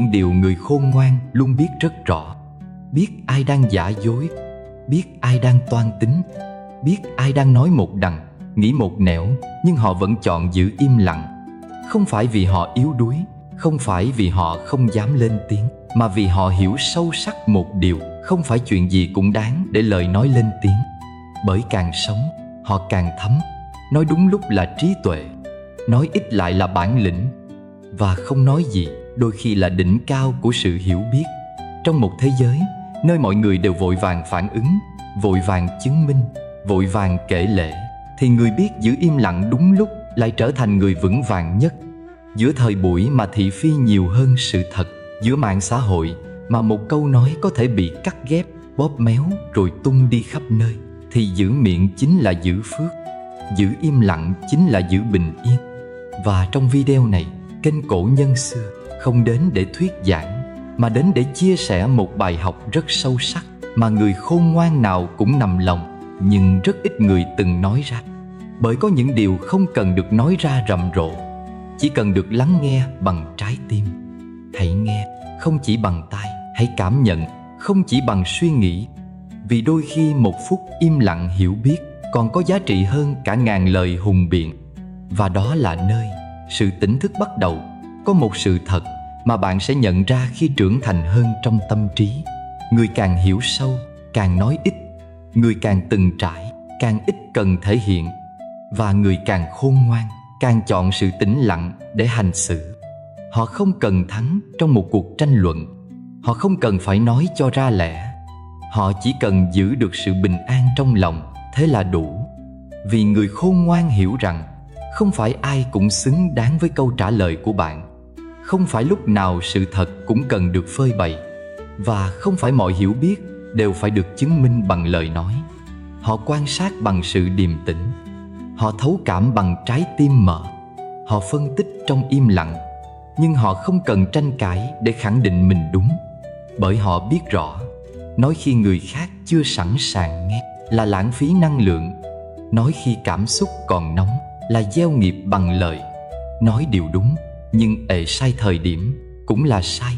những điều người khôn ngoan luôn biết rất rõ. Biết ai đang giả dối, biết ai đang toan tính, biết ai đang nói một đằng, nghĩ một nẻo, nhưng họ vẫn chọn giữ im lặng. Không phải vì họ yếu đuối, không phải vì họ không dám lên tiếng, mà vì họ hiểu sâu sắc một điều: không phải chuyện gì cũng đáng để lời nói lên tiếng. Bởi càng sống, họ càng thấm. Nói đúng lúc là trí tuệ, nói ít lại là bản lĩnh, và không nói gì đôi khi là đỉnh cao của sự hiểu biết. Trong một thế giới nơi mọi người đều vội vàng phản ứng, vội vàng chứng minh, vội vàng kể lể, thì người biết giữ im lặng đúng lúc lại trở thành người vững vàng nhất. Giữa thời buổi mà thị phi nhiều hơn sự thật, giữa mạng xã hội mà một câu nói có thể bị cắt ghép, bóp méo rồi tung đi khắp nơi, thì giữ miệng chính là giữ phước, giữ im lặng chính là giữ bình yên. Và trong video này, kênh Cổ Nhân Xưa không đến để thuyết giảng, mà đến để chia sẻ một bài học rất sâu sắc mà người khôn ngoan nào cũng nằm lòng, nhưng rất ít người từng nói ra. Bởi có những điều không cần được nói ra rầm rộ, chỉ cần được lắng nghe bằng trái tim. Hãy nghe không chỉ bằng tai, hãy cảm nhận không chỉ bằng suy nghĩ. Vì đôi khi một phút im lặng hiểu biết còn có giá trị hơn cả ngàn lời hùng biện. Và đó là nơi sự tỉnh thức bắt đầu. Có một sự thật mà bạn sẽ nhận ra khi trưởng thành hơn trong tâm trí. Người càng hiểu sâu, càng nói ít. Người càng từng trải, càng ít cần thể hiện. Và người càng khôn ngoan, càng chọn sự tĩnh lặng để hành xử. Họ không cần thắng trong một cuộc tranh luận. Họ không cần phải nói cho ra lẽ. Họ chỉ cần giữ được sự bình an trong lòng, thế là đủ. Vì người khôn ngoan hiểu rằng không phải ai cũng xứng đáng với câu trả lời của bạn. Không phải lúc nào sự thật cũng cần được phơi bày. Và không phải mọi hiểu biết đều phải được chứng minh bằng lời nói. Họ quan sát bằng sự điềm tĩnh. Họ thấu cảm bằng trái tim mở. Họ phân tích trong im lặng. Nhưng họ không cần tranh cãi để khẳng định mình đúng. Bởi họ biết rõ, nói khi người khác chưa sẵn sàng nghe là lãng phí năng lượng. Nói khi cảm xúc còn nóng là gieo nghiệp bằng lời. Nói điều đúng nhưng ệ sai thời điểm cũng là sai.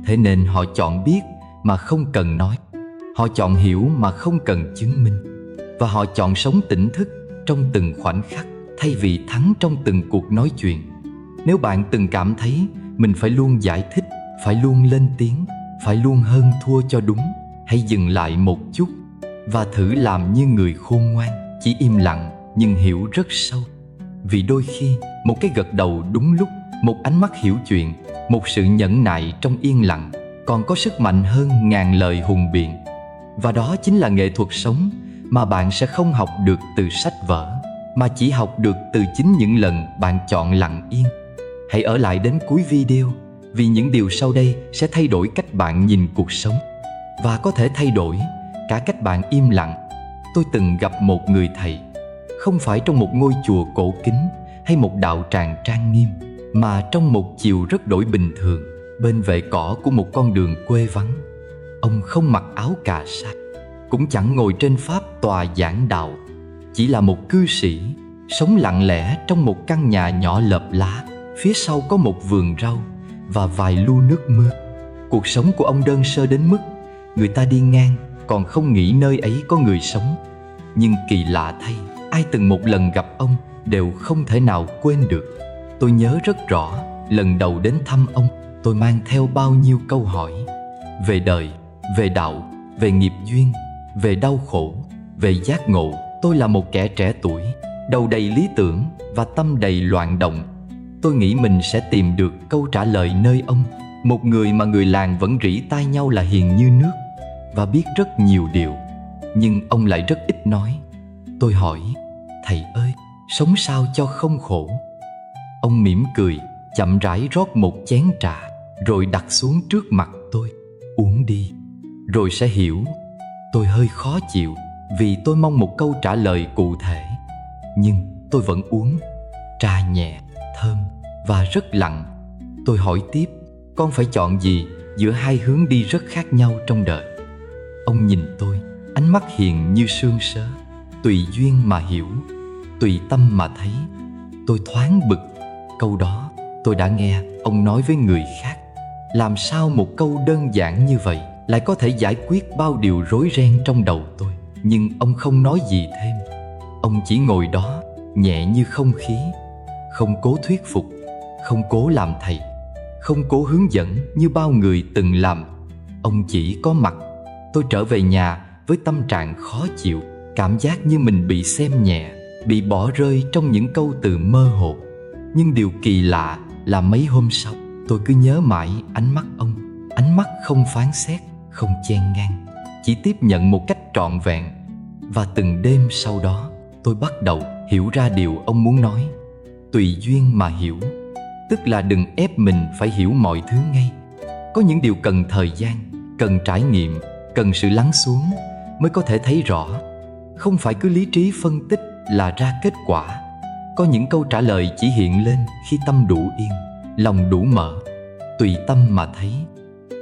Thế nên họ chọn biết mà không cần nói. Họ chọn hiểu mà không cần chứng minh. Và họ chọn sống tỉnh thức trong từng khoảnh khắc, thay vì thắng trong từng cuộc nói chuyện. Nếu bạn từng cảm thấy mình phải luôn giải thích, phải luôn lên tiếng, phải luôn hơn thua cho đúng, hãy dừng lại một chút và thử làm như người khôn ngoan, chỉ im lặng nhưng hiểu rất sâu. Vì đôi khi một cái gật đầu đúng lúc, một ánh mắt hiểu chuyện, một sự nhẫn nại trong yên lặng còn có sức mạnh hơn ngàn lời hùng biện. Và đó chính là nghệ thuật sống mà bạn sẽ không học được từ sách vở, mà chỉ học được từ chính những lần bạn chọn lặng yên. Hãy ở lại đến cuối video, vì những điều sau đây sẽ thay đổi cách bạn nhìn cuộc sống, và có thể thay đổi cả cách bạn im lặng. Tôi từng gặp một người thầy, không phải trong một ngôi chùa cổ kính hay một đạo tràng trang nghiêm, mà trong một chiều rất đổi bình thường, bên vệ cỏ của một con đường quê vắng. Ông không mặc áo cà sa, cũng chẳng ngồi trên pháp tòa giảng đạo, chỉ là một cư sĩ sống lặng lẽ trong một căn nhà nhỏ lợp lá. Phía sau có một vườn rau và vài lu nước mưa. Cuộc sống của ông đơn sơ đến mức người ta đi ngang còn không nghĩ nơi ấy có người sống. Nhưng kỳ lạ thay, ai từng một lần gặp ông đều không thể nào quên được. Tôi nhớ rất rõ, lần đầu đến thăm ông, tôi mang theo bao nhiêu câu hỏi về đời, về đạo, về nghiệp duyên, về đau khổ, về giác ngộ. Tôi là một kẻ trẻ tuổi, đầu đầy lý tưởng và tâm đầy loạn động. Tôi nghĩ mình sẽ tìm được câu trả lời nơi ông, một người mà người làng vẫn rỉ tai nhau là hiền như nước và biết rất nhiều điều. Nhưng ông lại rất ít nói. Tôi hỏi, thầy ơi, sống sao cho không khổ? Ông mỉm cười, chậm rãi rót một chén trà, rồi đặt xuống trước mặt tôi. Uống đi, rồi sẽ hiểu. Tôi hơi khó chịu, vì tôi mong một câu trả lời cụ thể. Nhưng tôi vẫn uống. Trà nhẹ, thơm và rất lặng. Tôi hỏi tiếp, con phải chọn gì giữa hai hướng đi rất khác nhau trong đời? Ông nhìn tôi, ánh mắt hiền như sương sớm. Tùy duyên mà hiểu, tùy tâm mà thấy. Tôi thoáng bực. Câu đó tôi đã nghe ông nói với người khác. Làm sao một câu đơn giản như vậy lại có thể giải quyết bao điều rối ren trong đầu tôi? Nhưng ông không nói gì thêm. Ông chỉ ngồi đó, nhẹ như không khí, không cố thuyết phục, không cố làm thầy, không cố hướng dẫn như bao người từng làm. Ông chỉ có mặt. Tôi trở về nhà với tâm trạng khó chịu, cảm giác như mình bị xem nhẹ, bị bỏ rơi trong những câu từ mơ hồ. Nhưng điều kỳ lạ là mấy hôm sau, tôi cứ nhớ mãi ánh mắt ông. Ánh mắt không phán xét, không chen ngang, chỉ tiếp nhận một cách trọn vẹn. Và từng đêm sau đó, tôi bắt đầu hiểu ra điều ông muốn nói. Tùy duyên mà hiểu, tức là đừng ép mình phải hiểu mọi thứ ngay. Có những điều cần thời gian, cần trải nghiệm, cần sự lắng xuống mới có thể thấy rõ. Không phải cứ lý trí phân tích là ra kết quả. Có những câu trả lời chỉ hiện lên khi tâm đủ yên, lòng đủ mở. Tùy tâm mà thấy,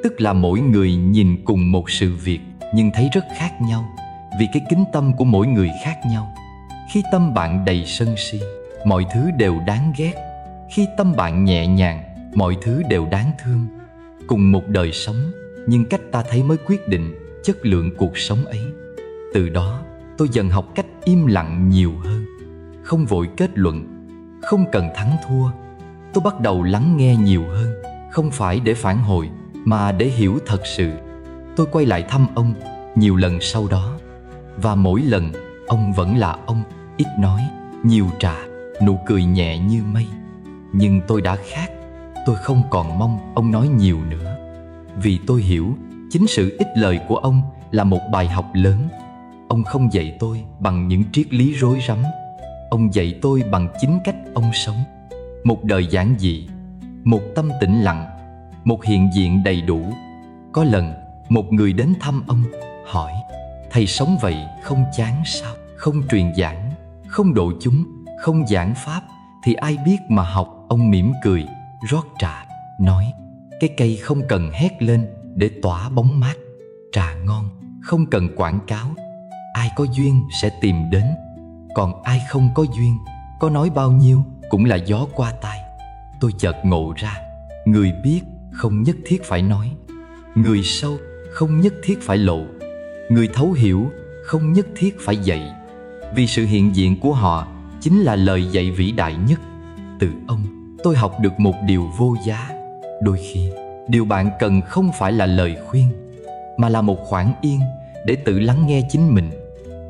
tức là mỗi người nhìn cùng một sự việc nhưng thấy rất khác nhau, vì cái kính tâm của mỗi người khác nhau. Khi tâm bạn đầy sân si, mọi thứ đều đáng ghét. Khi tâm bạn nhẹ nhàng, mọi thứ đều đáng thương. Cùng một đời sống, nhưng cách ta thấy mới quyết định chất lượng cuộc sống ấy. Từ đó, tôi dần học cách im lặng nhiều hơn. Không vội kết luận, không cần thắng thua. Tôi bắt đầu lắng nghe nhiều hơn, không phải để phản hồi, mà để hiểu thật sự. Tôi quay lại thăm ông nhiều lần sau đó, và mỗi lần ông vẫn là ông, ít nói, nhiều trà, nụ cười nhẹ như mây. Nhưng tôi đã khác. Tôi không còn mong ông nói nhiều nữa, vì tôi hiểu chính sự ít lời của ông là một bài học lớn. Ông không dạy tôi bằng những triết lý rối rắm. Ông dạy tôi bằng chính cách ông sống. Một đời giản dị, một tâm tĩnh lặng, một hiện diện đầy đủ. Có lần một người đến thăm ông, hỏi: thầy sống vậy không chán sao? Không truyền giảng, không độ chúng, không giảng pháp thì ai biết mà học? Ông mỉm cười, rót trà, nói: cái cây không cần hét lên để tỏa bóng mát. Trà ngon, không cần quảng cáo. Ai có duyên sẽ tìm đến. Còn ai không có duyên, có nói bao nhiêu cũng là gió qua tai. Tôi chợt ngộ ra, người biết không nhất thiết phải nói, người sâu không nhất thiết phải lộ, người thấu hiểu không nhất thiết phải dạy. Vì sự hiện diện của họ chính là lời dạy vĩ đại nhất. Từ ông, tôi học được một điều vô giá. Đôi khi, điều bạn cần không phải là lời khuyên, mà là một khoảng yên để tự lắng nghe chính mình.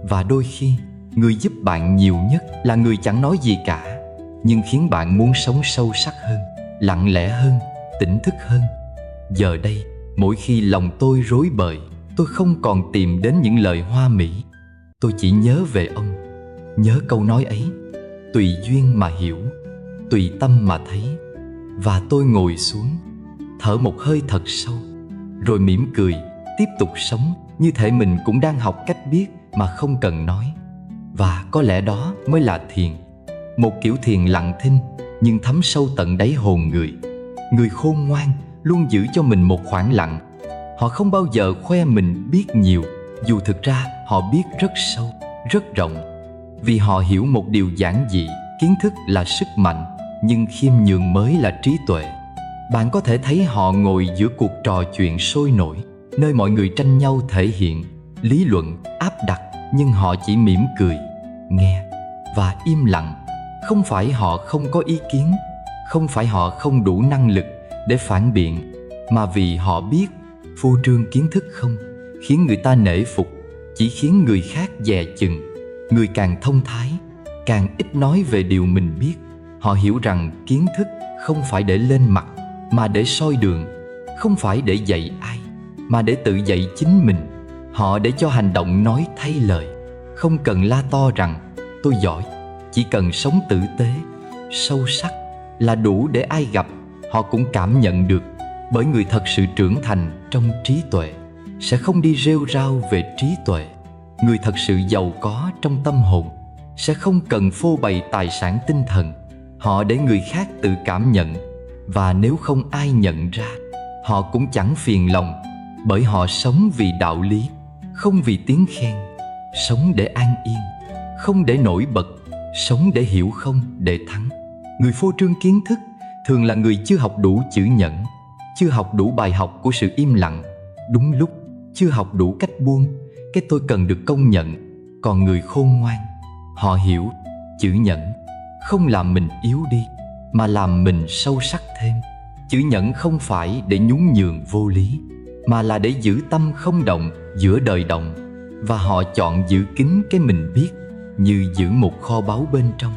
Và đôi khi, người giúp bạn nhiều nhất là người chẳng nói gì cả, nhưng khiến bạn muốn sống sâu sắc hơn, lặng lẽ hơn, tỉnh thức hơn. Giờ đây, mỗi khi lòng tôi rối bời, tôi không còn tìm đến những lời hoa mỹ. Tôi chỉ nhớ về ông, nhớ câu nói ấy: tùy duyên mà hiểu, tùy tâm mà thấy. Và tôi ngồi xuống, thở một hơi thật sâu, rồi mỉm cười, tiếp tục sống như thể mình cũng đang học cách biết mà không cần nói. Và có lẽ đó mới là thiền. Một kiểu thiền lặng thinh nhưng thấm sâu tận đáy hồn người. Người khôn ngoan luôn giữ cho mình một khoảng lặng. Họ không bao giờ khoe mình biết nhiều, dù thực ra họ biết rất sâu, rất rộng. Vì họ hiểu một điều giản dị: kiến thức là sức mạnh, nhưng khiêm nhường mới là trí tuệ. Bạn có thể thấy họ ngồi giữa cuộc trò chuyện sôi nổi, nơi mọi người tranh nhau thể hiện, lý luận, áp đặt, nhưng họ chỉ mỉm cười, nghe và im lặng. Không phải họ không có ý kiến, không phải họ không đủ năng lực để phản biện, mà vì họ biết phô trương kiến thức không khiến người ta nể phục, chỉ khiến người khác dè chừng. Người càng thông thái, càng ít nói về điều mình biết. Họ hiểu rằng kiến thức không phải để lên mặt, mà để soi đường. Không phải để dạy ai, mà để tự dạy chính mình. Họ để cho hành động nói thay lời. Không cần la to rằng tôi giỏi, chỉ cần sống tử tế, sâu sắc là đủ để ai gặp họ cũng cảm nhận được. Bởi người thật sự trưởng thành trong trí tuệ sẽ không đi rêu rao về trí tuệ. Người thật sự giàu có trong tâm hồn sẽ không cần phô bày tài sản tinh thần. Họ để người khác tự cảm nhận, và nếu không ai nhận ra, họ cũng chẳng phiền lòng, bởi họ sống vì đạo lý, không vì tiếng khen. Sống để an yên, không để nổi bật. Sống để hiểu, không để thắng. Người phô trương kiến thức thường là người chưa học đủ chữ nhẫn. chưa học đủ bài học của sự im lặng, đúng lúc, chưa học đủ cách buông cái tôi cần được công nhận. Còn người khôn ngoan, họ hiểu chữ nhẫn không làm mình yếu đi, mà làm mình sâu sắc thêm. Chữ nhẫn không phải để nhún nhường vô lý, mà là để giữ tâm không động giữa đời động. Và họ chọn giữ kín cái mình biết, như giữ một kho báu bên trong,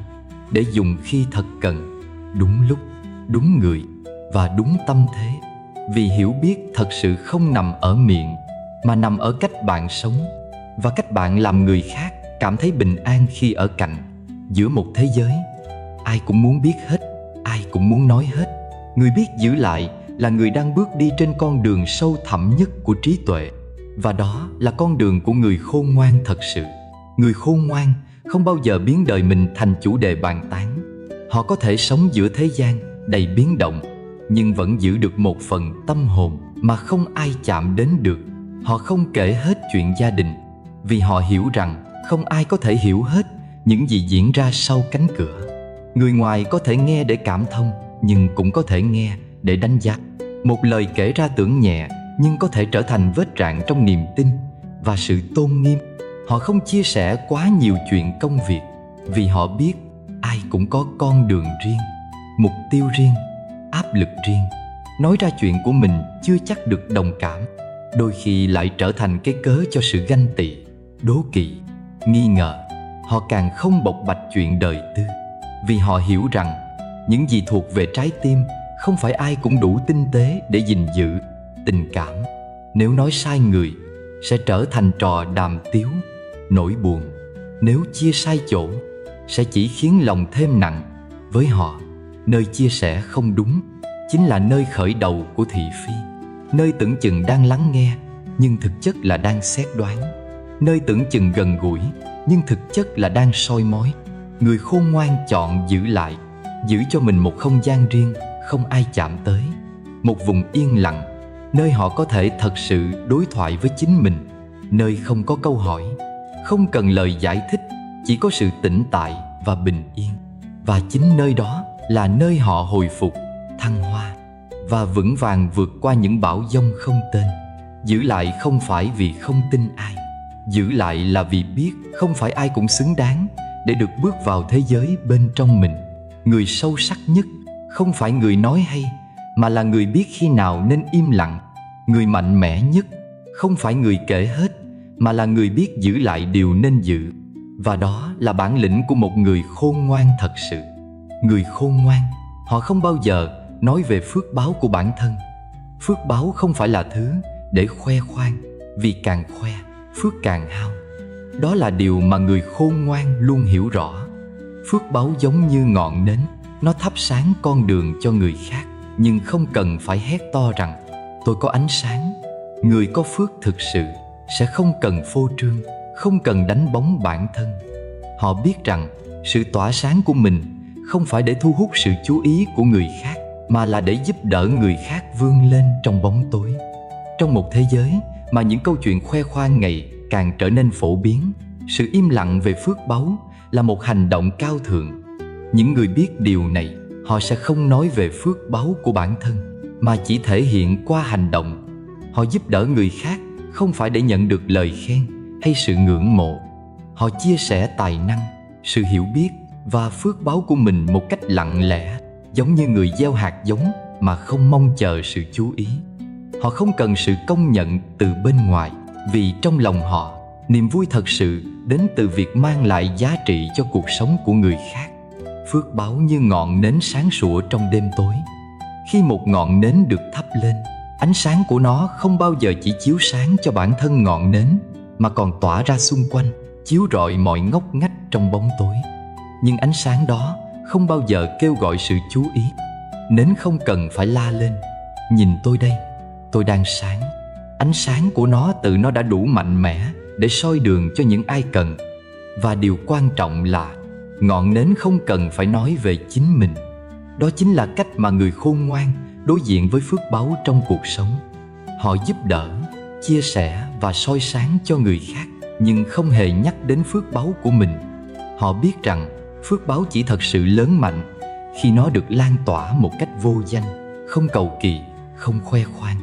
để dùng khi thật cần, đúng lúc, đúng người và đúng tâm thế. Vì hiểu biết thật sự không nằm ở miệng, mà nằm ở cách bạn sống và cách bạn làm người khác cảm thấy bình an khi ở cạnh. Giữa một thế giới, ai cũng muốn biết hết, ai cũng muốn nói hết, người biết giữ lại là người đang bước đi trên con đường sâu thẳm nhất của trí tuệ. Và đó là con đường của người khôn ngoan thật sự. Người khôn ngoan không bao giờ biến đời mình thành chủ đề bàn tán. Họ có thể sống giữa thế gian đầy biến động, nhưng vẫn giữ được một phần tâm hồn mà không ai chạm đến được. Họ không kể hết chuyện gia đình, vì họ hiểu rằng không ai có thể hiểu hết những gì diễn ra sau cánh cửa. Người ngoài có thể nghe để cảm thông, nhưng cũng có thể nghe để đánh giá. Một lời kể ra tưởng nhẹ, nhưng có thể trở thành vết rạn trong niềm tin và sự tôn nghiêm. Họ không chia sẻ quá nhiều chuyện công việc, vì họ biết ai cũng có con đường riêng, mục tiêu riêng, áp lực riêng. Nói ra chuyện của mình chưa chắc được đồng cảm, đôi khi lại trở thành cái cớ cho sự ganh tị, đố kỵ, nghi ngờ. Họ càng không bộc bạch chuyện đời tư, vì họ hiểu rằng những gì thuộc về trái tim không phải ai cũng đủ tinh tế để gìn giữ. Tình cảm, nếu nói sai người, sẽ trở thành trò đàm tiếu. Nỗi buồn, nếu chia sai chỗ, sẽ chỉ khiến lòng thêm nặng. Với họ, nơi chia sẻ không đúng chính là nơi khởi đầu của thị phi. Nơi tưởng chừng đang lắng nghe, nhưng thực chất là đang xét đoán. Nơi tưởng chừng gần gũi, nhưng thực chất là đang soi mói. Người khôn ngoan chọn giữ lại, giữ cho mình một không gian riêng không ai chạm tới. Một vùng yên lặng, nơi họ có thể thật sự đối thoại với chính mình. Nơi không có câu hỏi, không cần lời giải thích, chỉ có sự tĩnh tại và bình yên. Và chính nơi đó là nơi họ hồi phục, thăng hoa và vững vàng vượt qua những bão giông không tên. Giữ lại không phải vì không tin ai, giữ lại là vì biết không phải ai cũng xứng đáng để được bước vào thế giới bên trong mình. Người sâu sắc nhất không phải người nói hay, mà là người biết khi nào nên im lặng. Người mạnh mẽ nhất không phải người kể hết, mà là người biết giữ lại điều nên giữ. Và đó là bản lĩnh của một người khôn ngoan thật sự. Người khôn ngoan, họ không bao giờ nói về phước báo của bản thân. Phước báo không phải là thứ để khoe khoang, vì càng khoe, phước càng hao. Đó là điều mà người khôn ngoan luôn hiểu rõ. Phước báo giống như ngọn nến, nó thắp sáng con đường cho người khác, nhưng không cần phải hét to rằng tôi có ánh sáng. Người có phước thực sự sẽ không cần phô trương, không cần đánh bóng bản thân. Họ biết rằng sự tỏa sáng của mình không phải để thu hút sự chú ý của người khác, mà là để giúp đỡ người khác vươn lên trong bóng tối. Trong một thế giới mà những câu chuyện khoe khoang ngày càng trở nên phổ biến, sự im lặng về phước báu là một hành động cao thượng. Những người biết điều này, họ sẽ không nói về phước báu của bản thân, mà chỉ thể hiện qua hành động. Họ giúp đỡ người khác không phải để nhận được lời khen hay sự ngưỡng mộ. Họ chia sẻ tài năng, sự hiểu biết và phước báu của mình một cách lặng lẽ, giống như người gieo hạt giống mà không mong chờ sự chú ý. Họ không cần sự công nhận từ bên ngoài, vì trong lòng họ, niềm vui thật sự đến từ việc mang lại giá trị cho cuộc sống của người khác. Phước báu như ngọn nến sáng sủa trong đêm tối. Khi một ngọn nến được thắp lên, ánh sáng của nó không bao giờ chỉ chiếu sáng cho bản thân ngọn nến, mà còn tỏa ra xung quanh, chiếu rọi mọi ngóc ngách trong bóng tối. Nhưng ánh sáng đó không bao giờ kêu gọi sự chú ý. Nến không cần phải la lên, nhìn tôi đây, tôi đang sáng. Ánh sáng của nó tự nó đã đủ mạnh mẽ để soi đường cho những ai cần. Và điều quan trọng là ngọn nến không cần phải nói về chính mình. Đó chính là cách mà người khôn ngoan đối diện với phước báu trong cuộc sống. Họ giúp đỡ, chia sẻ và soi sáng cho người khác, nhưng không hề nhắc đến phước báu của mình. Họ biết rằng phước báu chỉ thật sự lớn mạnh khi nó được lan tỏa một cách vô danh, không cầu kỳ, không khoe khoang.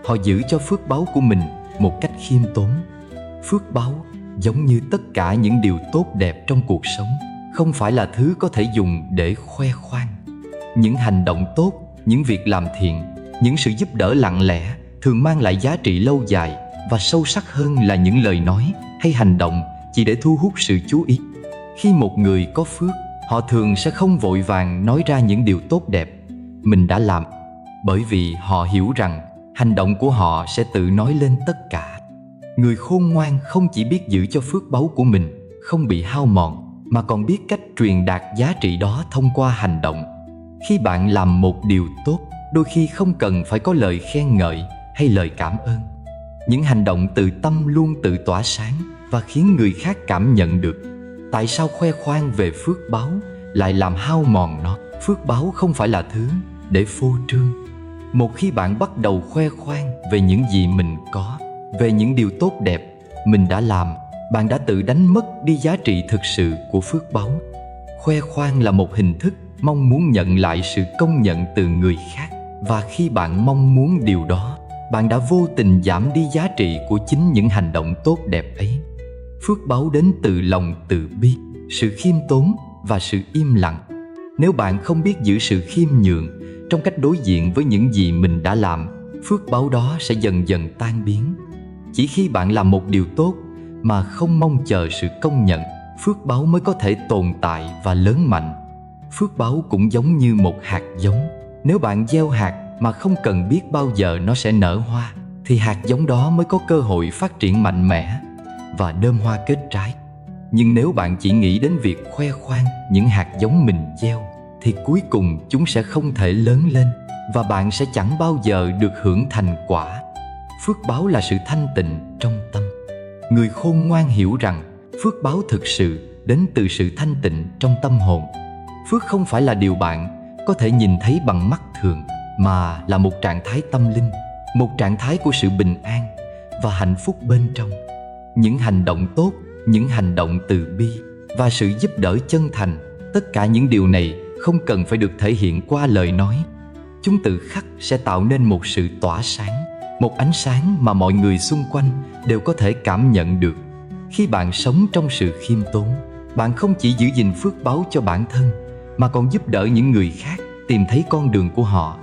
Họ giữ cho phước báu của mình một cách khiêm tốn. Phước báu giống như tất cả những điều tốt đẹp trong cuộc sống, không phải là thứ có thể dùng để khoe khoang. Những hành động tốt, những việc làm thiện, những sự giúp đỡ lặng lẽ thường mang lại giá trị lâu dài và sâu sắc hơn là những lời nói hay hành động chỉ để thu hút sự chú ý. Khi một người có phước, họ thường sẽ không vội vàng nói ra những điều tốt đẹp mình đã làm, bởi vì họ hiểu rằng hành động của họ sẽ tự nói lên tất cả. Người khôn ngoan không chỉ biết giữ cho phước báu của mình không bị hao mòn, mà còn biết cách truyền đạt giá trị đó thông qua hành động. Khi bạn làm một điều tốt, đôi khi không cần phải có lời khen ngợi hay lời cảm ơn. Những hành động từ tâm luôn tự tỏa sáng và khiến người khác cảm nhận được. Tại sao khoe khoang về phước báu lại làm hao mòn nó? Phước báu không phải là thứ để phô trương. Một khi bạn bắt đầu khoe khoang về những gì mình có, về những điều tốt đẹp mình đã làm, bạn đã tự đánh mất đi giá trị thực sự của phước báu. Khoe khoang là một hình thức mong muốn nhận lại sự công nhận từ người khác, và khi bạn mong muốn điều đó, bạn đã vô tình giảm đi giá trị của chính những hành động tốt đẹp ấy. Phước báu đến từ lòng từ bi, sự khiêm tốn và sự im lặng. Nếu bạn không biết giữ sự khiêm nhường trong cách đối diện với những gì mình đã làm, phước báu đó sẽ dần dần tan biến. Chỉ khi bạn làm một điều tốt mà không mong chờ sự công nhận, phước báu mới có thể tồn tại và lớn mạnh. Phước báu cũng giống như một hạt giống. Nếu bạn gieo hạt mà không cần biết bao giờ nó sẽ nở hoa, thì hạt giống đó mới có cơ hội phát triển mạnh mẽ và đơm hoa kết trái. Nhưng nếu bạn chỉ nghĩ đến việc khoe khoang những hạt giống mình gieo, thì cuối cùng chúng sẽ không thể lớn lên, và bạn sẽ chẳng bao giờ được hưởng thành quả. Phước báu là sự thanh tịnh trong tâm. Người khôn ngoan hiểu rằng phước báu thực sự đến từ sự thanh tịnh trong tâm hồn. Phước không phải là điều bạn có thể nhìn thấy bằng mắt thường, mà là một trạng thái tâm linh, một trạng thái của sự bình an và hạnh phúc bên trong. Những hành động tốt, những hành động từ bi và sự giúp đỡ chân thành, tất cả những điều này không cần phải được thể hiện qua lời nói. Chúng tự khắc sẽ tạo nên một sự tỏa sáng, một ánh sáng mà mọi người xung quanh đều có thể cảm nhận được. Khi bạn sống trong sự khiêm tốn, bạn không chỉ giữ gìn phước báu cho bản thân, mà còn giúp đỡ những người khác tìm thấy con đường của họ.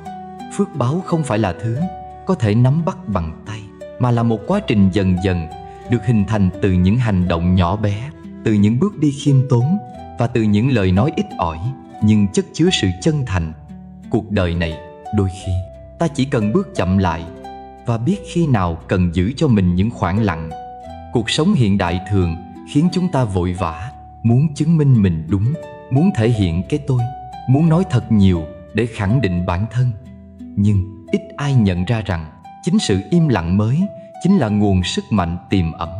Phước báu không phải là thứ có thể nắm bắt bằng tay, mà là một quá trình dần dần được hình thành từ những hành động nhỏ bé, từ những bước đi khiêm tốn và từ những lời nói ít ỏi nhưng chất chứa sự chân thành. Cuộc đời này đôi khi ta chỉ cần bước chậm lại và biết khi nào cần giữ cho mình những khoảng lặng. Cuộc sống hiện đại thường khiến chúng ta vội vã, muốn chứng minh mình đúng, muốn thể hiện cái tôi, muốn nói thật nhiều để khẳng định bản thân. Nhưng ít ai nhận ra rằng chính sự im lặng mới chính là nguồn sức mạnh tiềm ẩn,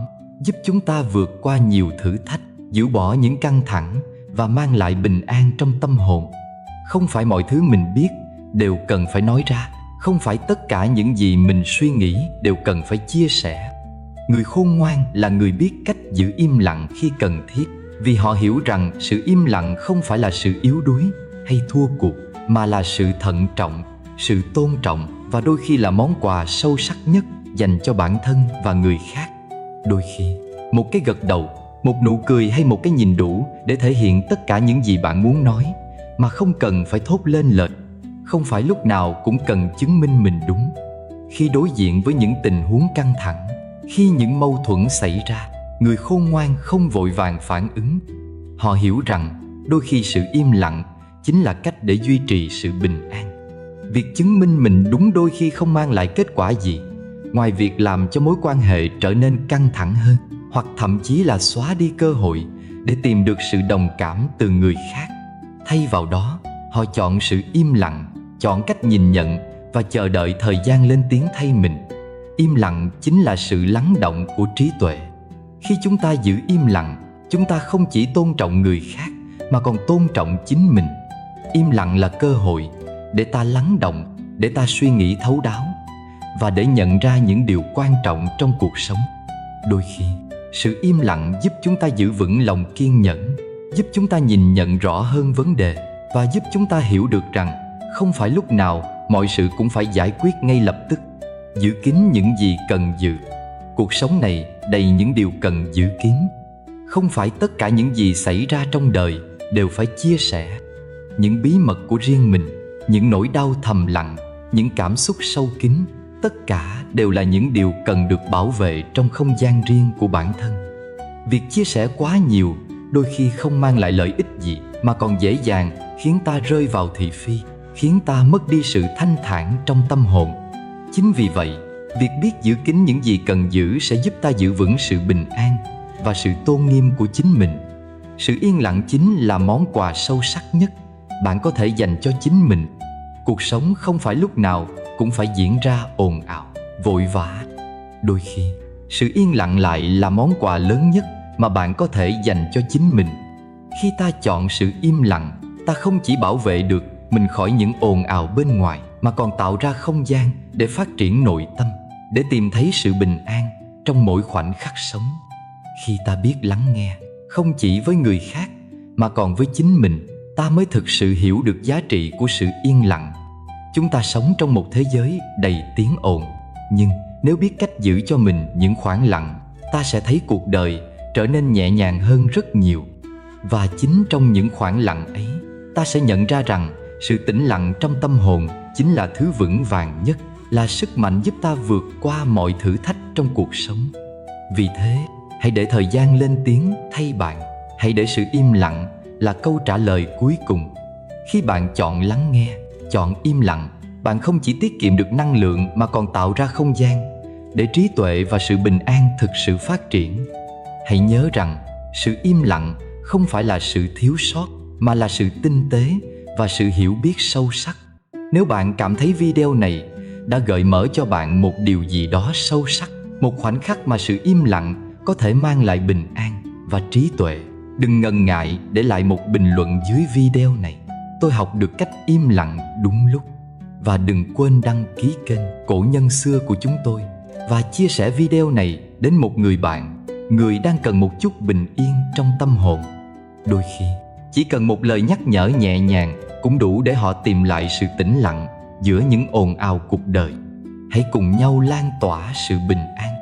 giúp chúng ta vượt qua nhiều thử thách, giữ bỏ những căng thẳng và mang lại bình an trong tâm hồn. Không phải mọi thứ mình biết đều cần phải nói ra, không phải tất cả những gì mình suy nghĩ đều cần phải chia sẻ. Người khôn ngoan là người biết cách giữ im lặng khi cần thiết, vì họ hiểu rằng sự im lặng không phải là sự yếu đuối hay thua cuộc, mà là sự thận trọng, sự tôn trọng và đôi khi là món quà sâu sắc nhất dành cho bản thân và người khác. Đôi khi, một cái gật đầu, một nụ cười hay một cái nhìn đủ để thể hiện tất cả những gì bạn muốn nói, mà không cần phải thốt lên lời. Không phải lúc nào cũng cần chứng minh mình đúng. Khi đối diện với những tình huống căng thẳng, khi những mâu thuẫn xảy ra, người khôn ngoan không vội vàng phản ứng. Họ hiểu rằng đôi khi sự im lặng chính là cách để duy trì sự bình an. Việc chứng minh mình đúng đôi khi không mang lại kết quả gì, ngoài việc làm cho mối quan hệ trở nên căng thẳng hơn, hoặc thậm chí là xóa đi cơ hội để tìm được sự đồng cảm từ người khác. Thay vào đó, họ chọn sự im lặng, chọn cách nhìn nhận và chờ đợi thời gian lên tiếng thay mình. Im lặng chính là sự lắng động của trí tuệ. Khi chúng ta giữ im lặng, chúng ta không chỉ tôn trọng người khác mà còn tôn trọng chính mình. Im lặng là cơ hội để ta lắng động, để ta suy nghĩ thấu đáo và để nhận ra những điều quan trọng trong cuộc sống. Đôi khi, sự im lặng giúp chúng ta giữ vững lòng kiên nhẫn, giúp chúng ta nhìn nhận rõ hơn vấn đề và giúp chúng ta hiểu được rằng không phải lúc nào mọi sự cũng phải giải quyết ngay lập tức. Giữ kín những gì cần giữ. Cuộc sống này đầy những điều cần giữ kín. Không phải tất cả những gì xảy ra trong đời đều phải chia sẻ. Những bí mật của riêng mình, những nỗi đau thầm lặng, những cảm xúc sâu kín, tất cả đều là những điều cần được bảo vệ trong không gian riêng của bản thân. Việc chia sẻ quá nhiều đôi khi không mang lại lợi ích gì, mà còn dễ dàng khiến ta rơi vào thị phi, khiến ta mất đi sự thanh thản trong tâm hồn. Chính vì vậy, việc biết giữ kín những gì cần giữ sẽ giúp ta giữ vững sự bình an và sự tôn nghiêm của chính mình. Sự yên lặng chính là món quà sâu sắc nhất bạn có thể dành cho chính mình. Cuộc sống không phải lúc nào cũng phải diễn ra ồn ào, vội vã. Đôi khi, sự yên lặng lại là món quà lớn nhất mà bạn có thể dành cho chính mình. Khi ta chọn sự im lặng, ta không chỉ bảo vệ được mình khỏi những ồn ào bên ngoài, mà còn tạo ra không gian để phát triển nội tâm, để tìm thấy sự bình an trong mỗi khoảnh khắc sống. Khi ta biết lắng nghe, không chỉ với người khác mà còn với chính mình, ta mới thực sự hiểu được giá trị của sự yên lặng. Chúng ta sống trong một thế giới đầy tiếng ồn, nhưng nếu biết cách giữ cho mình những khoảng lặng, ta sẽ thấy cuộc đời trở nên nhẹ nhàng hơn rất nhiều. Và chính trong những khoảng lặng ấy, ta sẽ nhận ra rằng sự tĩnh lặng trong tâm hồn chính là thứ vững vàng nhất, là sức mạnh giúp ta vượt qua mọi thử thách trong cuộc sống. Vì thế, hãy để thời gian lên tiếng thay bạn. Hãy để sự im lặng là câu trả lời cuối cùng. Khi bạn chọn lắng nghe, chọn im lặng, bạn không chỉ tiết kiệm được năng lượng mà còn tạo ra không gian để trí tuệ và sự bình an thực sự phát triển. Hãy nhớ rằng, sự im lặng không phải là sự thiếu sót, mà là sự tinh tế và sự hiểu biết sâu sắc. Nếu bạn cảm thấy video này đã gợi mở cho bạn một điều gì đó sâu sắc, một khoảnh khắc mà sự im lặng có thể mang lại bình an và trí tuệ, đừng ngần ngại để lại một bình luận dưới video này. Tôi học được cách im lặng đúng lúc. Và đừng quên đăng ký kênh Cổ Nhân Xưa của chúng tôi và chia sẻ video này đến một người bạn, người đang cần một chút bình yên trong tâm hồn. Đôi khi, chỉ cần một lời nhắc nhở nhẹ nhàng cũng đủ để họ tìm lại sự tĩnh lặng giữa những ồn ào cuộc đời. Hãy cùng nhau lan tỏa sự bình an.